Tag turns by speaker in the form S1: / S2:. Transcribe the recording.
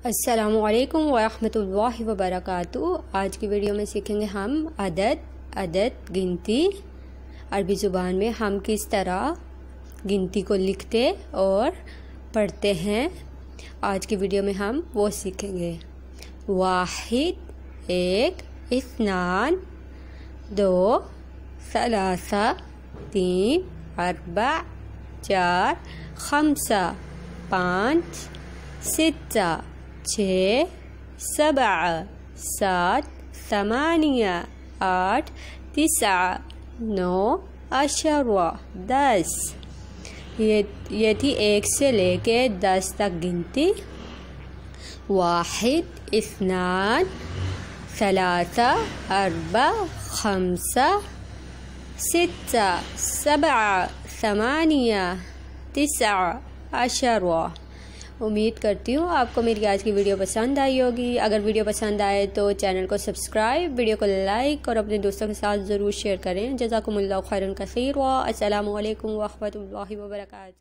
S1: अस्सलामुअलैकुम वरहमतुल्लाहि वबरकातुहू। आज की वीडियो में सीखेंगे हम अदद गिनती। अरबी ज़ुबान में हम किस तरह गिनती को लिखते और पढ़ते हैं, आज की वीडियो में हम वो सीखेंगे। वाहिद एक, इस्नान दो, सलासा तीन, अरबा चार, खम्सा पाँच, सित्ता छः, सबा सात, समानिया आठ, तिसा नौ, अशरा 10। ये थी 1 से लेके 10 तक गिनती। वाहिद, इस्नान, सलासा, अरबा, खम्सा, सित्ता, सबा, समानिया, तिसा, अशरा। उम्मीद करती हूँ आपको मेरी आज की वीडियो पसंद आई होगी। अगर वीडियो पसंद आए तो चैनल को सब्सक्राइब, वीडियो को लाइक और अपने दोस्तों के साथ ज़रूर शेयर करें। जज़ाकुमुल्लाहु खैरन कसीर। अस्सलामु अलैकुम व रहमतुल्लाहि व बरकातुहू।